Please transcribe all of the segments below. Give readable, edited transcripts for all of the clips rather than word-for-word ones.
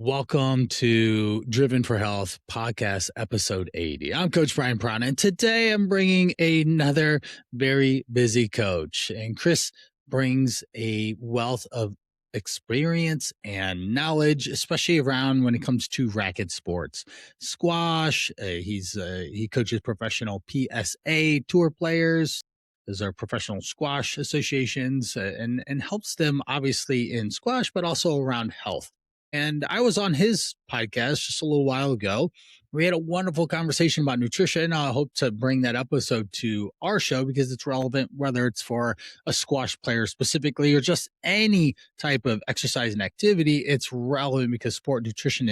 Welcome to Driven for Health podcast episode 80. I'm Coach Brian Brown, and today I'm bringing another very busy coach. And Chris brings a wealth of experience and knowledge, especially around when it comes to racket sports. Squash, he coaches professional PSA tour players. Those are professional squash associations, and helps them obviously in squash, but also around health. And I was on his podcast just a little while ago. We had a wonderful conversation about nutrition. I hope to bring that episode to our show because it's relevant, whether it's for a squash player specifically or just any type of exercise and activity. It's relevant because sport nutrition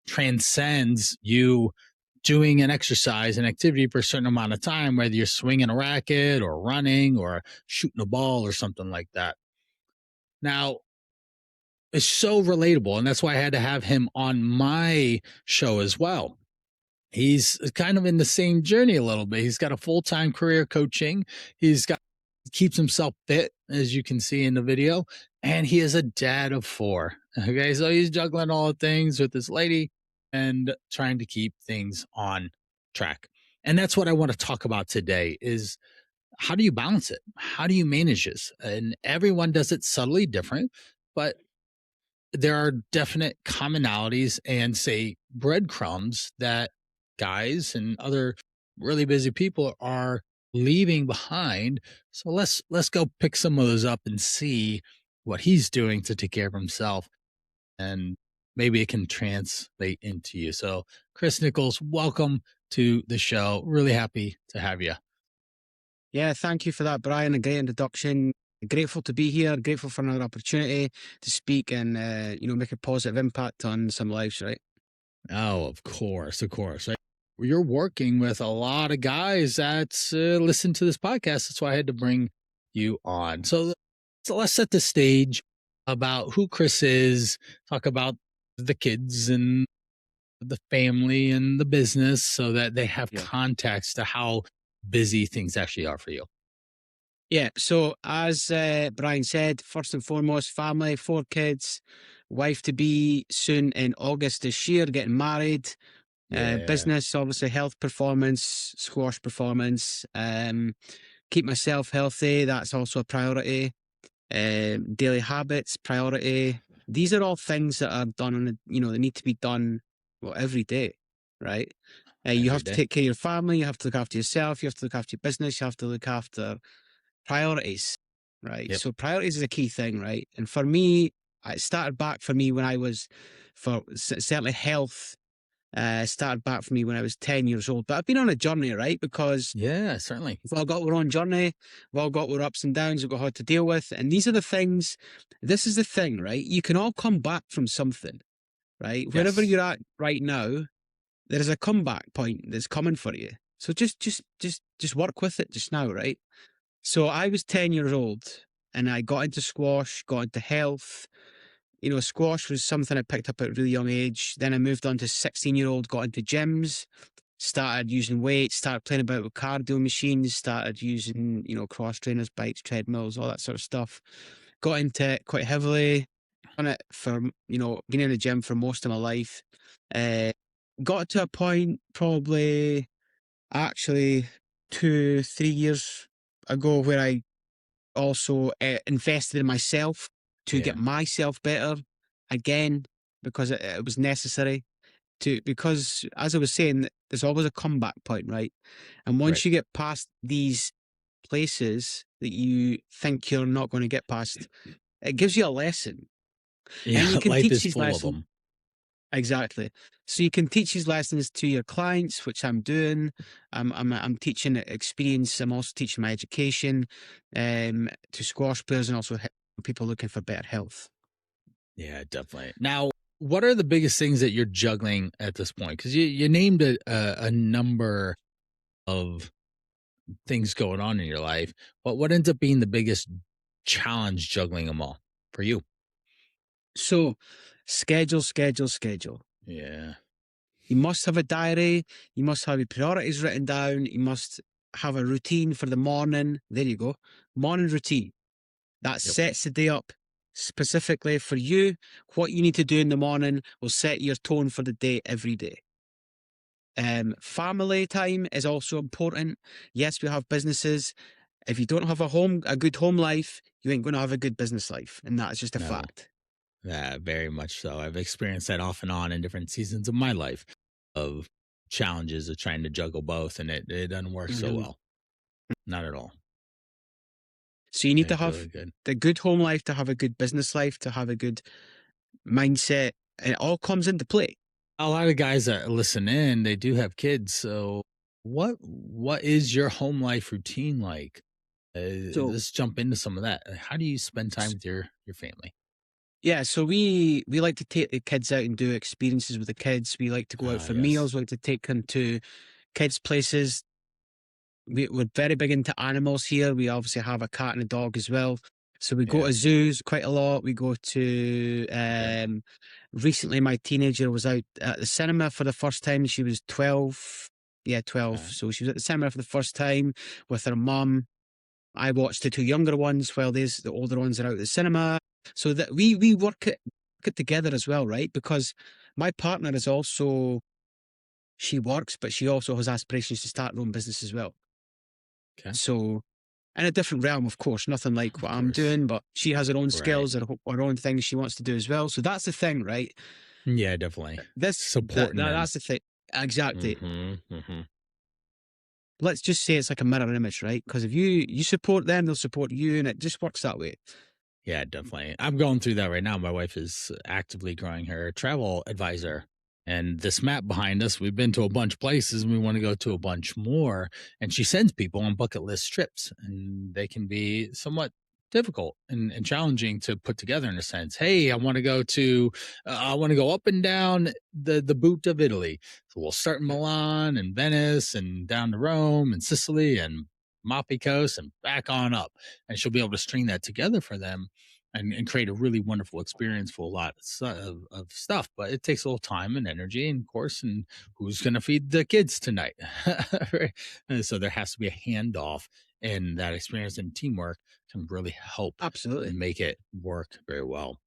transcends you doing an exercise and activity for a certain amount of time, whether you're swinging a racket or running or shooting a ball or something like that. Now, it's so relatable, and that's why I had to have him on my show as well. He's kind of in the same journey a little bit. He's got a full-time career coaching. Keeps himself fit, as you can see in the video, and he is a dad of 4. Okay, so he's juggling all the things with this lady and trying to keep things on track. And that's what I want to talk about today is how do you balance it? How do you manage this? And everyone does it subtly different, but there are definite commonalities and say breadcrumbs that guys and other really busy people are leaving behind. So let's go pick some of those up and see what he's doing to take care of himself, and maybe it can translate into you. So Chris Nichols, welcome to the show. Really happy to have you. Yeah, thank you for that, Brian. A great introduction. Grateful to be here. Grateful for another opportunity to speak and make a positive impact on some lives, right? Oh, of course. You're working with a lot of guys that listen to this podcast. That's why I had to bring you on. So let's set the stage about who Chris is, talk about the kids and the family and the business so that they have context to how busy things actually are for you. Yeah, so as Brian said, first and foremost, family, 4 kids, wife to be soon in August this year, getting married. Business, obviously, health performance, squash performance, keep myself healthy. That's also a priority. Daily habits, priority. These are all things that are done on they need to be done every day, right? You have to take care of your family. You have to look after yourself. You have to look after your business. You have to look after priorities, right? Yep. So priorities is a key thing, right? And for me, it started back for me when I was, certainly health, started back for me when I was 10 years old. But I've been on a journey, right? Because certainly. we've all got our own journey. We've all got our ups and downs. We've got how to deal with. And these are the things, this is the thing, right? You can all come back from something, right? Yes. Wherever you're at right now, there is a comeback point that's coming for you. So just work with it just now, right? So I was 10 years old and I got into squash, got into health. Squash was something I picked up at a really young age. Then I moved on to 16-year-old, got into gyms, started using weights, started playing about with cardio machines, started using, cross trainers, bikes, treadmills, all that sort of stuff. Got into it quite heavily, done it for, been in the gym for most of my life. Got to a point probably actually 2-3 years ago where I also invested in myself to get myself better again because it was necessary because as I was saying, there's always a comeback point, right? And once you get past these places that you think you're not going to get past, it gives you a lesson. Yeah, and you can life teach is these full lessons. of them. Exactly. So you can teach these lessons to your clients, which I'm doing. I'm teaching experience. I'm also teaching my education to squash players and also people looking for better health. Yeah, definitely. Now, what are the biggest things that you're juggling at this point? Because you named a number of things going on in your life, but what ends up being the biggest challenge juggling them all for you? So schedule. Yeah. You must have a diary. You must have your priorities written down. You must have a routine for the morning. There you go. Morning routine. That sets the day up specifically for you. What you need to do in the morning will set your tone for the day every day. Family time is also important. Yes, we have businesses. If you don't have a good home life, you ain't going to have a good business life. And that is just a No, fact. very much so. I've experienced that off and on in different seasons of my life of challenges of trying to juggle both, and it doesn't work so Mhm. well. Not at all. So you need to It's really have good. the good home life to have a good business life, to have a good mindset. And it all comes into play. A lot of guys that listen in, they do have kids. So what is your home life routine like? So Let's jump into some of that. How do you spend time s- with your family? yeah, so we like to take the kids out and do experiences with the kids. We like to go out Ah, for yes. meals. We like to take them to kids' places. We're very big into animals here. We obviously have a cat and a dog as well. So we go Yeah. to zoos quite a lot. We go to Okay. recently my teenager was out at the cinema for the first time. She was 12. Yeah, 12. Okay. So she was at the cinema for the first time with her mum. I watched the two younger ones while the older ones are out at the cinema. So that we work it together as well, right? Because my partner is also, she works, but she also has aspirations to start her own business as well. Okay. So in a different realm, of course, nothing like Of what I'm course. doing, but she has her own Right. skills, her own things she wants to do as well. So that's the thing, right? Yeah, definitely. Supporting them. That's the thing. Exactly. Mhm. Mhm. Let's just say it's like a mirror image, right? Because if you support them, they'll support you, and it just works that way. Yeah, definitely. I'm going through that right now. My wife is actively growing her travel advisor. And this map behind us, we've been to a bunch of places and we want to go to a bunch more. And she sends people on bucket list trips, and they can be somewhat difficult and challenging to put together in a sense. Hey, I want to go up and down the boot of Italy. So we'll start in Milan and Venice and down to Rome and Sicily and Moppy Coast and back on up. And she'll be able to string that together for them and create a really wonderful experience for a lot of stuff. But it takes a little time and energy, and of course, and who's going to feed the kids tonight? Right? And so there has to be a handoff, and that experience and teamwork can really help Absolutely. make it work very well.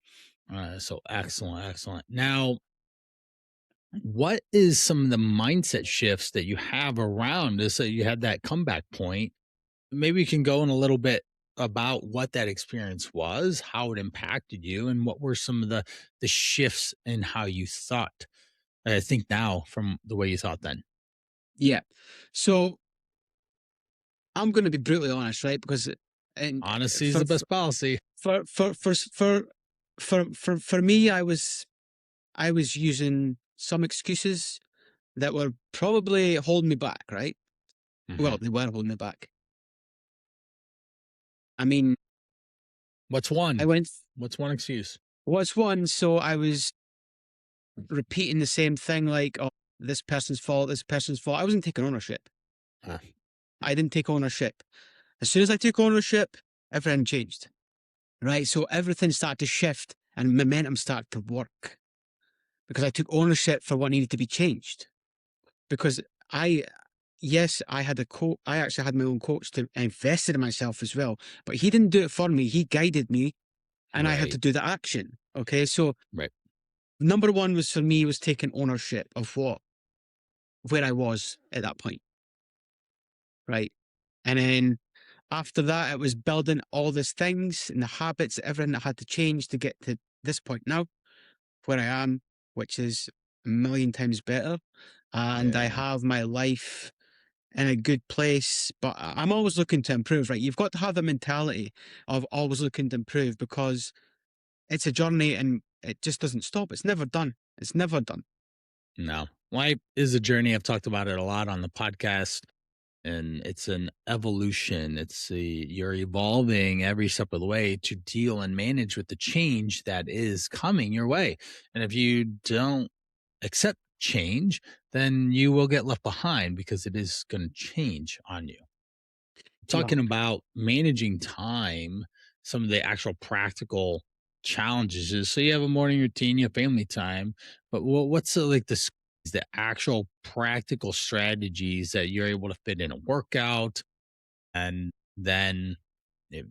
So excellent, excellent. Now, what is some of the mindset shifts that you have around this? So you had that comeback point. Maybe you can go in a little bit about what that experience was, how it impacted you, and what were some of the shifts in how you thought. I think now from the way you thought then. Yeah. So I'm going to be brutally honest, right? Because and Honesty is for the best policy. for me, I was using some excuses that were probably holding me back, right? Well, Hmm. they were holding me back. I mean, What's I one? went What's one excuse? was one, so I was repeating the same thing, like, oh, this person's fault, this person's fault. I wasn't taking ownership. Uh, I didn't take ownership. As soon as I took ownership, everything changed, right? So everything started to shift and momentum started to work because I took ownership for what needed to be changed. Because I, yes, I had a coach. I actually had my own coach to invested in myself as well, but he didn't do it for me. He guided me, and I had to right, do the action. Okay, so right. number one was for me was taking ownership of where I was at that point, right? And then after that, it was building all these things and the habits, everything that had to change to get to this point now, where I am, which is a million times better. And I Yeah. have my life in a good place, but I'm always looking to improve, right? You've got to have the mentality of always looking to improve because it's a journey and it just doesn't stop. It's never done. It's never done. No. Life is a journey. I've talked about it a lot on the podcast, and it's an evolution. You're evolving every step of the way to deal and manage with the change that is coming your way. And if you don't accept change, then you will get left behind because it is going to change on you. Well, Talking about managing time, some of the actual practical challenges is so you have a morning routine, you have family time, but what's the actual practical strategies that you're able to fit in a workout and then eh,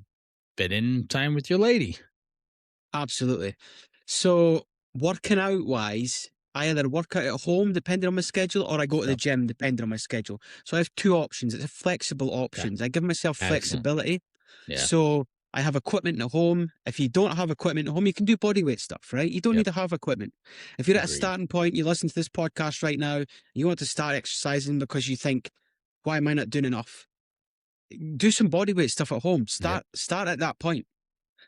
fit in time with your lady? Absolutely. So working out wise, I either work out at home depending on my schedule, or I go to the Yep. gym depending on my schedule. So I have two options. It's a flexible Okay. options. I give myself Excellent. flexibility. Yeah. So I have equipment at home. If you don't have equipment at home, you can do body weight stuff, right? You don't need Yep. to have equipment. If you're at a Agreed. starting point, you listen to this podcast right now, you want to start exercising because you think, why am I not doing enough? Do some body weight stuff at home. Yep. Start at that point.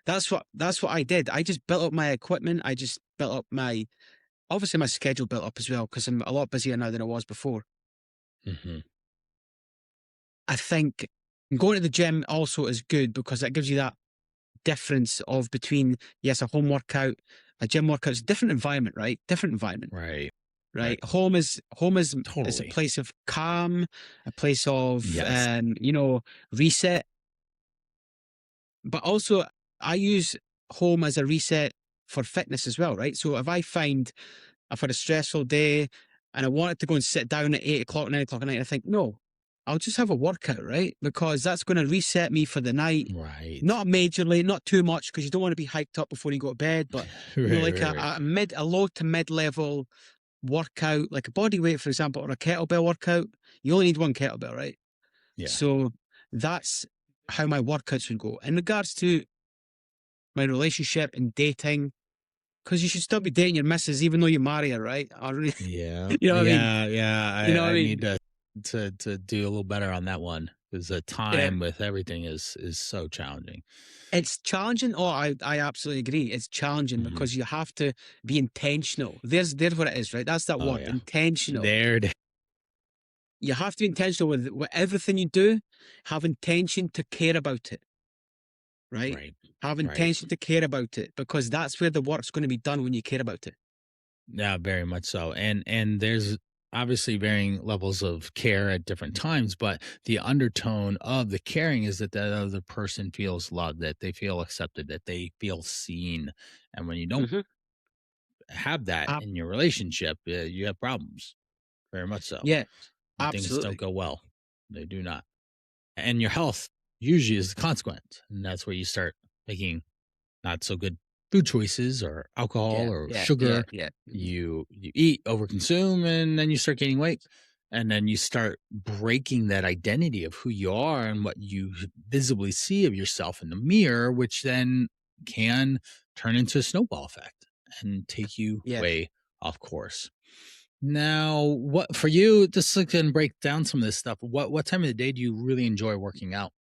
That's what I did. I just built up my equipment. I just built up my obviously my schedule built up as well because I'm a lot busier now than I was before. Hmm. I think going to the gym also is good because that gives you that difference of between, yes, a home workout, a gym workout. It's a different environment, right? Different environment, Right. Right. right? Home is a Totally. place of calm, a place of Yes. reset. But also I use home as a reset for fitness as well, right? So if I find I've had a stressful day and I wanted to go and sit down at 8 o'clock, 9 o'clock at night, I think, no, I'll just have a workout, right? Because that's going to reset me for the night. Right. Not majorly, not too much, because you don't want to be hyped up before you go to bed, but Right. like Right. Right. a low to mid level workout, like a body weight, for example, or a kettlebell workout. You only need one kettlebell, right? Yeah. So that's how my workouts would go. In regards to my relationship and dating, because you should still be dating your missus even though you marry her, right? Or, Yeah. you know what I mean? Yeah. Yeah. You know what I I mean? need to do a little better on that one because the Yeah. time with everything is so challenging. It's challenging. Oh, I absolutely agree. It's challenging Hmm. because you have to be intentional. There's what it is, right? That's that Oh word, yeah. intentional. There it is. You have to be intentional with everything you do. Have intention to care about it, right? Right. Have Right. intention to care about it because that's where the work's going to be done when you care about it. Yeah, very much so. And there's obviously varying levels of care at different times, but the undertone of the caring is that that other person feels loved, that they feel accepted, that they feel seen. And when you don't Hmm. have that in your relationship, you have problems. Very much so. Yeah, And things don't absolutely. go well. They do not. And your health usually is the consequence. And that's where you start making not so good food choices or alcohol Yeah, or yeah, yeah, sugar. yeah. Mhm. You eat, overconsume, and then you start gaining weight. And then you start breaking that identity of who you are and what you visibly see of yourself in the mirror, which then can turn into a snowball effect and take you Yeah. way off course. Now, what for you, just so can break down some of this stuff, what time of the day do you really enjoy working out?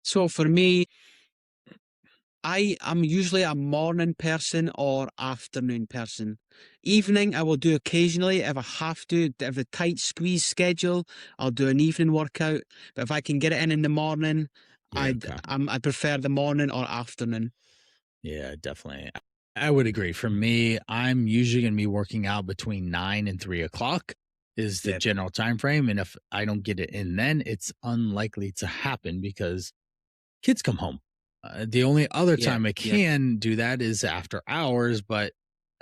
So for me, I am usually a morning person or afternoon person. Evening, I will do occasionally if I have to. If a tight squeeze schedule, I'll do an evening workout. But if I can get it in the morning, Yeah, okay. I prefer the morning or afternoon. Yeah, definitely. I would agree. For me, I'm usually going to be working out between 9 and 3 o'clock is the Yeah, general time frame. And if I don't get it in then, it's unlikely to happen because kids come home. The only other yeah, time I yeah, can do that is after hours, but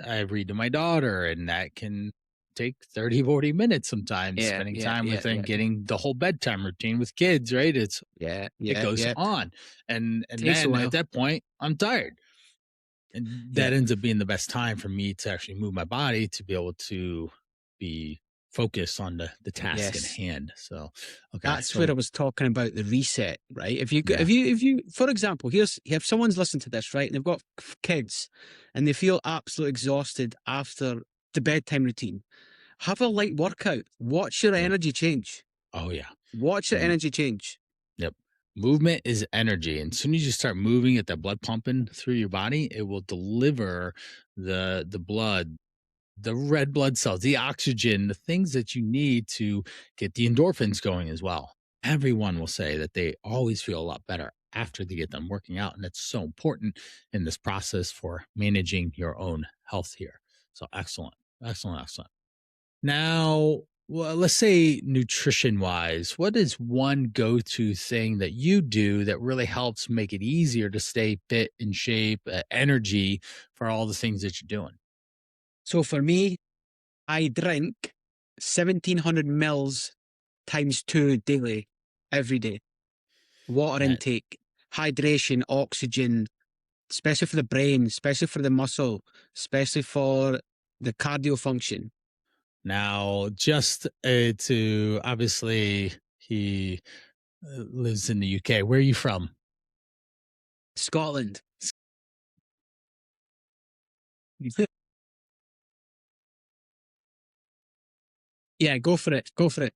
I read to my daughter, and that can take 30, 40 minutes sometimes, yeah, spending yeah, time yeah, with and yeah, getting the whole bedtime routine with kids, right? yeah, It yeah, goes yeah. on. And Takes a then at while. that point, I'm tired. And Yeah, that ends up being the best time for me to actually move my body to be able to be focused on the task in yes. hand. So, okay. That's where So, I was talking about the reset, right? yeah. If you, for example, if someone's listening to this, right, and they've got kids and they feel absolutely exhausted after the bedtime routine, have a light workout. Watch your Yep. energy change. Oh, yeah. Watch your Mm, energy change. yep. Movement is energy. And as soon as you start moving, get that blood pumping through your body, it will deliver the blood, the red blood cells, the oxygen, the things that you need to get the endorphins going as well. Everyone will say that they always feel a lot better after they get done working out. And that's so important in this process for managing your own health here. So excellent, excellent, excellent. Now, well, let's say nutrition wise, what is one go to thing that you do that really helps make it easier to stay fit in shape, energy for all the things that you're doing? So for me, I drink 1,700 mils times two daily, every day. Water That intake, hydration, oxygen, especially for the brain, especially for the muscle, especially for the cardio function. Now, just to obviously, he lives in the UK. Where are you from? Scotland. Yeah, go for it. Go for it.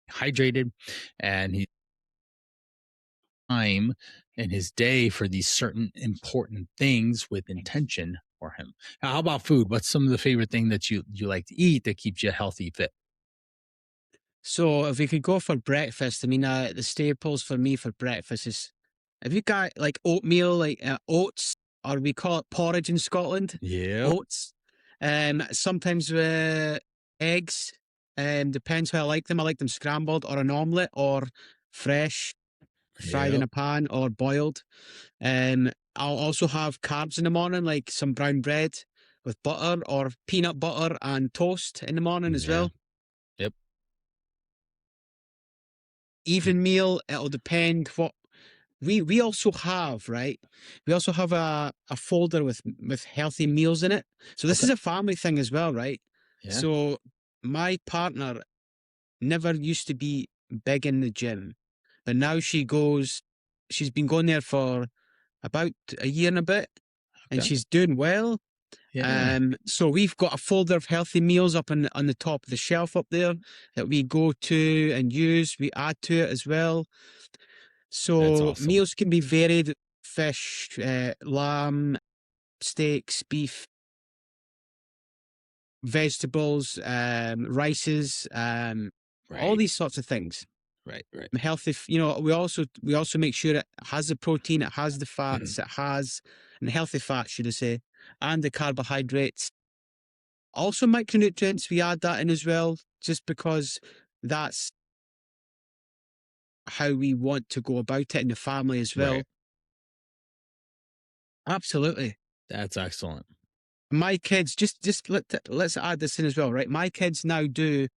Hydrated, and he time in his day for these certain important things with intention for him. Now, how about food? What's some of the favorite thing that you like to eat that keeps you healthy, fit? So if we could go for breakfast, I mean, the staples for me for breakfast is, have you got like oatmeal, like oats, or we call it porridge in Scotland? Yeah, Oats. Sometimes eggs. Depends how I like them. I like them scrambled or an omelette or fresh, fried in yep, a pan or boiled. I'll also have carbs in the morning, like some brown bread with butter or peanut butter and toast in the morning as yeah, well. yep. Even meal, it'll depend what we also have, right? We also have a folder with healthy meals in it. So this Okay, is a family thing as well, right? yeah, So my partner never used to be big in the gym, but now she's been going there for about a year and a bit, and okay, she's doing well. yeah. So we've got a folder of healthy meals up on the top of the shelf up there that we go to and use. We add to it as well. That's So awesome. meals can be varied: fish, lamb, steaks, beef, vegetables, rices, all Right, these sorts of things. right, right. Healthy, we also make sure it has the protein, it has the fats, it has and healthy fats, should I say, and the carbohydrates. Also micronutrients, we add that in as well, just because that's how we want to go about it in the family as well. Right. Absolutely. That's excellent. My kids, let's add this in as well, right? My kids now do,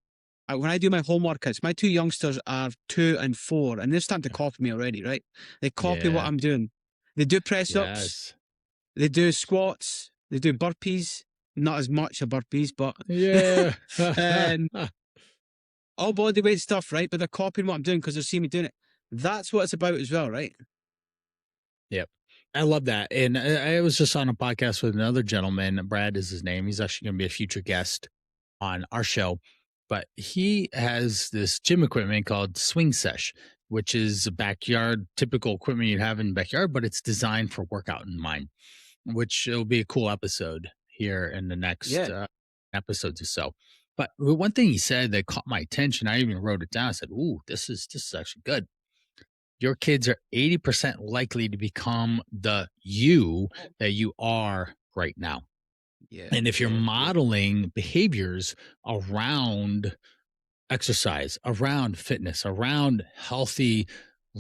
when I do my home workouts, my two youngsters are 2 and 4, and they're starting to copy me already, right? They copy what Yeah. I'm doing. They do press ups, Yes. they do squats, they do burpees, not as much of burpees, but Yeah. um, all body weight stuff, right? But they're copying what I'm doing because they're seeing me doing it. That's what it's about as well, right? Yep. I love that. And I was just on a podcast with another gentleman. Brad is his name. He's actually going to be a future guest on our show. But he has this gym equipment called Swing Sesh, which is a backyard, typical equipment you'd have in the backyard, but it's designed for workout in mind, which will be a cool episode here in the next Yeah. episodes or so. But one thing he said that caught my attention, I even wrote it down. I said, "Ooh, this is actually good." Your kids are 80% likely to become the you that you are right now. Yeah. And if you're Yeah. modeling behaviors around exercise, around fitness, around healthy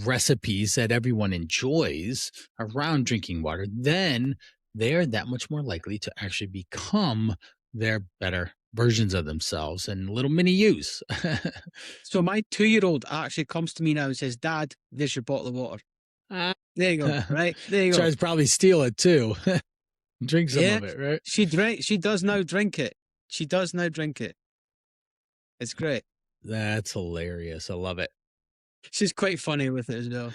recipes that everyone enjoys, around drinking water, then they're that much more likely to actually become their better versions of themselves and little mini yous. So my 2-year-old actually comes to me now and says, "Dad, there's your bottle of water." There you go. Right. There you go. Tries to probably steal it too. Drink some Yeah. of it, right? She does now drink it. She does now drink it. It's great. That's hilarious. I love it. She's quite funny with it as well.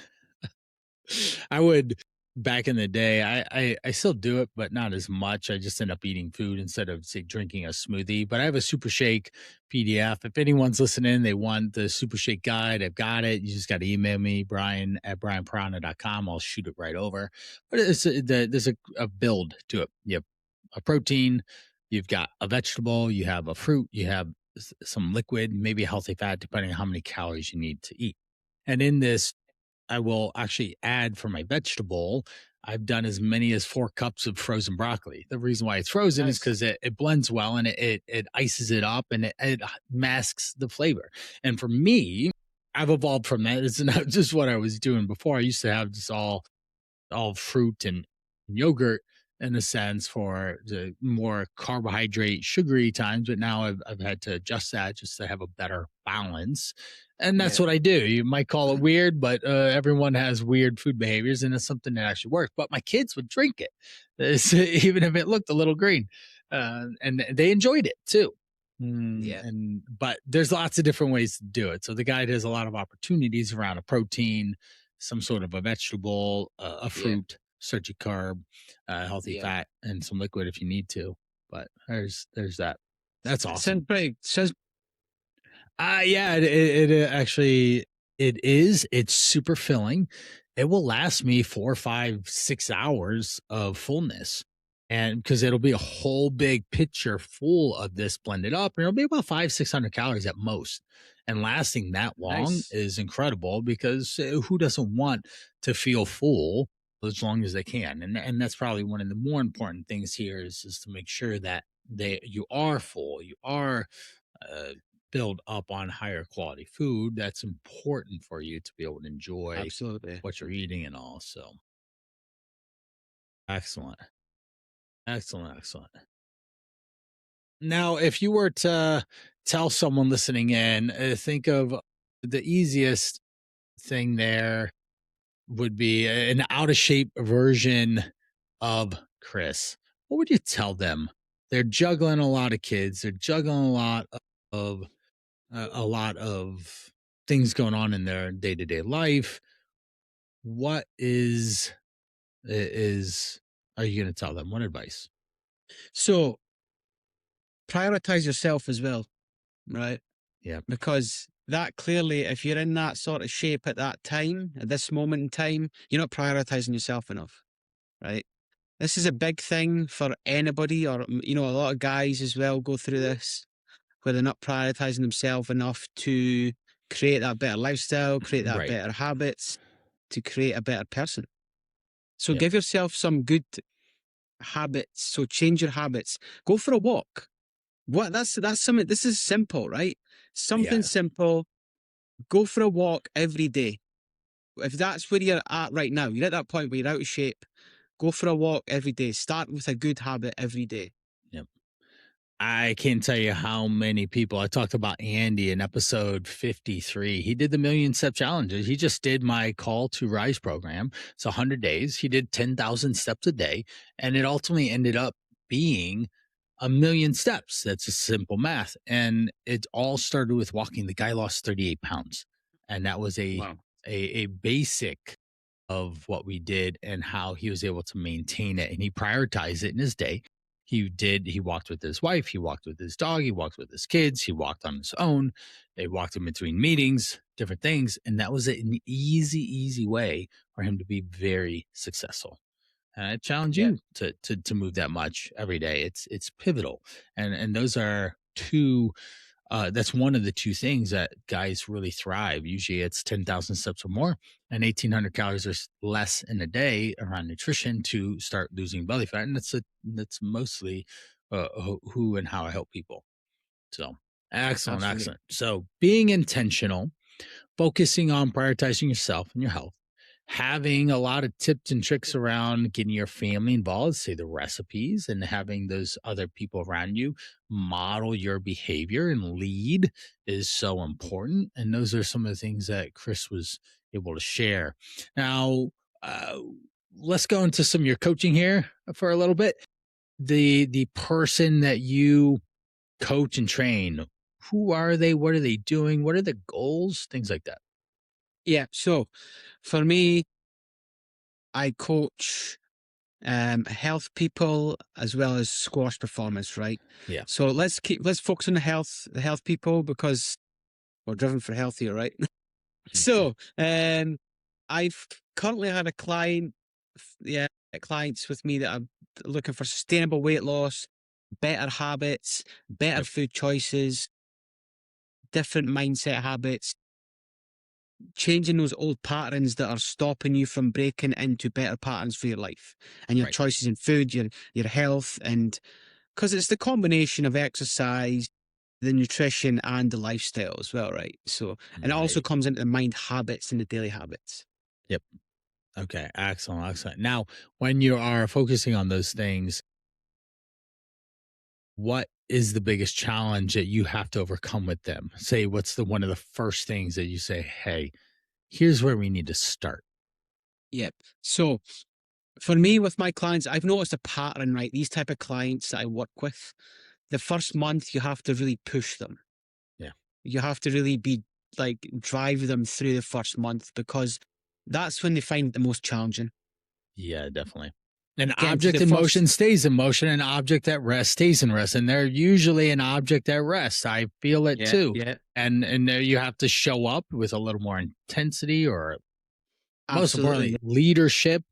I would back in the day, I still do it, but not as much. I just end up eating food instead of say drinking a smoothie. But I have a super shake PDF. If anyone's listening, they want the super shake guide, I've got it. You just got to email me, Brian@brianprana.com. I'll shoot it right over. But there's a build to it. You have a protein, you've got a vegetable, you have a fruit, you have some liquid, maybe a healthy fat, depending on how many calories you need to eat. And in this, I will actually add for my vegetable. I've done as many as 4 cups of frozen broccoli. The reason why it's frozen is Nice. because it blends well and it ices it up and it masks the flavor. And for me, I've evolved from that. It's not just what I was doing before. I used to have just all fruit and yogurt in a sense for the more carbohydrate, sugary times. But now I've had to adjust that just to have a better balance. And that's Yeah. what I do. You might call it weird, but everyone has weird food behaviors, and it's something that actually works. But my kids would drink it, even if it looked a little green, and they enjoyed it too. Yeah. But there's lots of different ways to do it. So the guide has a lot of opportunities around a protein, some sort of a vegetable, a Yeah. fruit, search a carb, healthy Yeah. fat, and some liquid if you need to. But there's that. That's Sounds awesome. pretty. Sounds Yeah, it actually it is. It's super filling. It will last me 4, 5, 6 hours of fullness. And because it'll be a whole big pitcher full of this blended up, and it'll be about 500, 600 calories at most. And lasting that long nice. is incredible because who doesn't want to feel full as long as they can? And that's probably one of the more important things here is to make sure that you are full, you are uh, build up on higher quality food that's important for you to be able to enjoy Absolutely. what you're eating and all. So excellent. Excellent. Excellent. Now, if you were to tell someone listening in, think of the easiest thing there would be an out of shape version of Chris. What would you tell them? They're juggling a lot of kids. They're juggling of a lot of things going on in their day to day life. What is are you going to tell them? What advice? So prioritize yourself as well, right? Yeah, Because that clearly, if you're in that sort of shape at that time, at this moment in time, you're not prioritizing yourself enough, right? This is a big thing for anybody, or, a lot of guys as well go through this where they're not prioritizing themselves enough to create that better lifestyle, create that right. better habits, to create a better person. So Yep. give yourself some good habits. So change your habits. Go for a walk. That's something. This is simple, right? Something Yeah. simple. Go for a walk every day. If that's where you're at right now, you're at that point where you're out of shape. Go for a walk every day. Start with a good habit every day. Yep. I can't tell you how many people I talked about Andy in episode 53. He did the million step challenges. He just did my call to rise program. It's 100 days. He did 10,000 steps a day, and it ultimately ended up being a million steps. That's just simple math. And it all started with walking. The guy lost 38 pounds. And that was Wow. a basic of what we did and how he was able to maintain it. And he prioritized it in his day. He walked with his wife, he walked with his dog, he walked with his kids, he walked on his own. They walked in between meetings, different things. And that was an easy way for him to be very successful. And I challenge Yeah, you to move that much every day. It's pivotal. And those are two that's one of the two things that guys really thrive. Usually it's 10,000 steps or more and 1,800 calories or less in a day around nutrition to start losing belly fat. And that's mostly who and how I help people. So excellent, absolutely. excellent. So being intentional, focusing on prioritizing yourself and your health, having a lot of tips and tricks around getting your family involved, say the recipes, and having those other people around you model your behavior and lead is so important. And those are some of the things that Chris was able to share. Now, uh, let's go into some of your coaching here for a little bit. The person that you coach and train, who are they? What are they doing? What are the goals? Things like that. Yeah. So for me, I coach health people as well as squash performance, right? Yeah. So let's focus on the health people because we're driven for healthier, right? So I've currently had a clients with me that are looking for sustainable weight loss, better habits, better Yep. food choices, different mindset habits, changing those old patterns that are stopping you from breaking into better patterns for your life and your Right. choices in food, your health, and because it's the combination of exercise, the nutrition and the lifestyle as well, right? So, and it also Right. comes into the mind habits and the daily habits. Yep. Okay. Excellent. Excellent. Now, when you are focusing on those things, what is the biggest challenge that you have to overcome with them? Say, what's the one of the first things that you say, hey, here's where we need to start? Yep. So for me, with my clients, I've noticed a pattern, right? These type of clients that I work with, the first month you have to really push them. Yeah. You have to really be like drive them through the first month, because that's when they find it the most challenging. Yeah, definitely. An Getting through the object in first, motion stays in motion, an object at rest stays in rest. And they're usually an object at rest. I feel it yeah, too. yeah, And there you have to show up with a little more intensity, or most absolutely. importantly, leadership,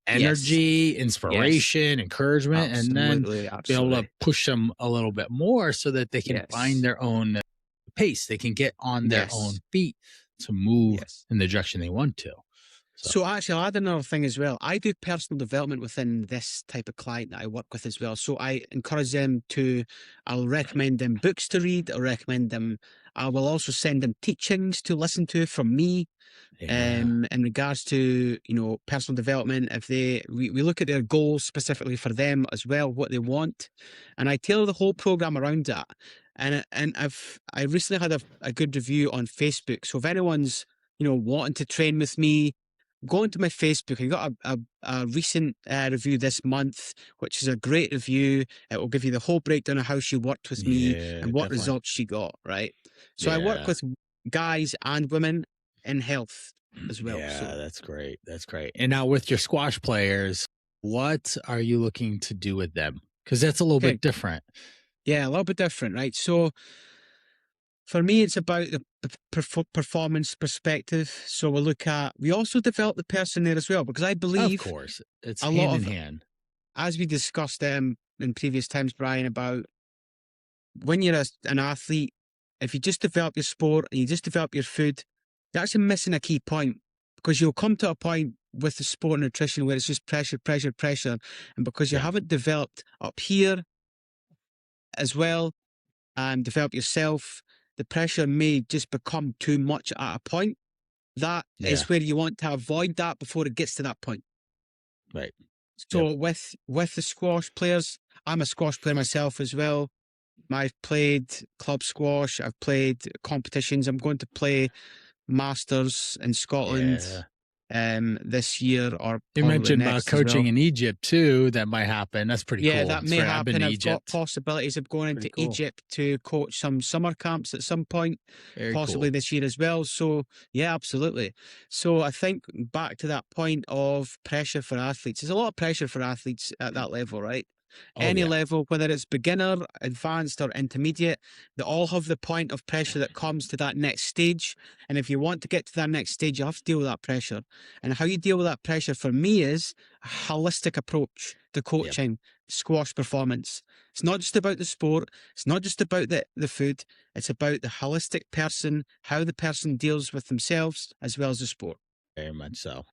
Yes, energy, yes, inspiration, encouragement, and then absolutely, be able to absolutely. push them a little bit more so that they can find Yes, their own pace. They can get on their yes, own feet to move yes. in the direction they want to. So, So actually, I'll add another thing as well. I do personal development within this type of client that I work with as well. So I encourage them to, I'll recommend them books to read. I'll recommend them, I will also send them teachings to listen to from me, yeah, in regards to, personal development. If we look at their goals specifically for them as well, what they want, and I tailor the whole program around that. And I recently had a good review on Facebook. So if anyone's wanting to train with me, go into my Facebook. I got a recent review this month, which is a great review. It will give you the whole breakdown of how she worked with me yeah, and what definitely. results she got, right? So I work Yeah. with guys and women in health as well. Yeah, So, that's great. That's great. And now with your squash players, what are you looking to do with them? Because that's a little okay. bit different. Yeah, a little bit different, right? So for me, it's about the performance perspective. So we also develop the person there as well, because I Of believe course, it's a lot hand in of, hand. as we discussed in previous times, Brian, about when you're an athlete, if you just develop your sport and you just develop your food, you're actually missing a key point, because you'll come to a point with the sport and nutrition where it's just pressure, pressure, pressure. And because you Yeah, haven't developed up here as well and develop yourself, the pressure may just become too much at a point. That yeah, is where you want to avoid that before it gets to that point. right. Yep. So with the squash players, I'm a squash player myself as well. I've played club squash. I've played competitions. I'm going to play Masters in Scotland Yeah. this year, or You probably mentioned about next as coaching well. in Egypt too. That might happen. That's pretty Yeah, cool. that That's may right. I've been happen. to I've got Egypt. possibilities of going Pretty into cool. Egypt to coach some summer camps at some point, Very possibly cool. this year as well. So, yeah, absolutely. So, I think back to that point of pressure for athletes, there's a lot of pressure for athletes at that level, right? Oh Any yeah. level, whether it's beginner, advanced, or intermediate, they all have the point of pressure that comes to that next stage. And if you want to get to that next stage, you have to deal with that pressure. And how you deal with that pressure for me is a holistic approach to Yep. coaching squash performance. It's not just about the sport, it's not just about the food, it's about the holistic person, how the person deals with themselves as well as the sport. Very much so.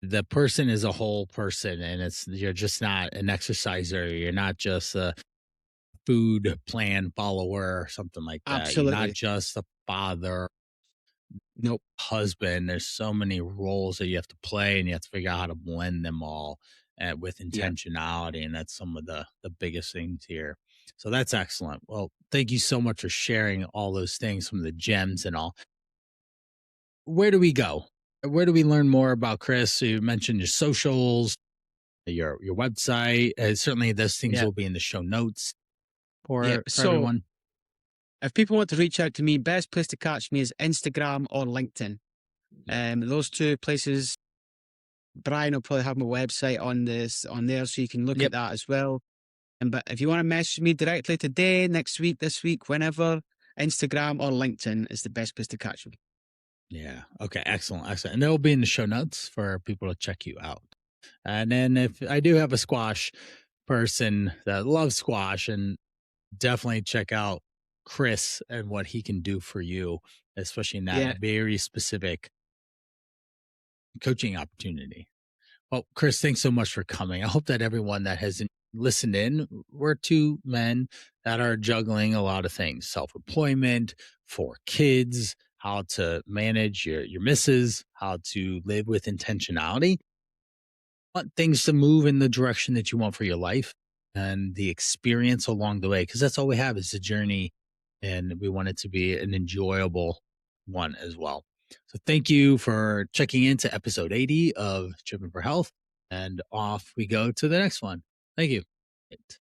The person is a whole person, and you're just not an exerciser. You're not just a food plan follower or something like that. You're not Absolutely. just a father, Nope. husband. There's so many roles that you have to play, and you have to figure out how to blend them all with Yeah. intentionality. And that's some of the biggest things here. So that's excellent. Well, thank you so much for sharing all those things, from the gems and all. Where do we go? Where do we learn more about Chris? You mentioned your socials, your website. Certainly, those things Yeah. will be in the show notes Yep. for So everyone. if people want to reach out to me, best place to catch me is Instagram or LinkedIn. Yep. Those two places. Brian will probably have my website on there, so you can look at Yep. that as well. And but if you want to message me directly today, next week, this week, whenever, Instagram or LinkedIn is the best place to catch me. Yeah. Okay. Excellent. Excellent. And they'll be in the show notes for people to check you out. And then if I do have a squash person that loves squash, and definitely check out Chris and what he can do for you, especially in that Yeah. very specific coaching opportunity. Well, Chris, thanks so much for coming. I hope that everyone that has listened in, we're two men that are juggling a lot of things: self-employment, 4 kids, how to manage your misses, how to live with intentionality, want things to move in the direction that you want for your life and the experience along the way. Cause that's all we have is a journey, and we want it to be an enjoyable one as well. So thank you for checking into episode 80 of Driven for Health. And off we go to the next one. Thank you.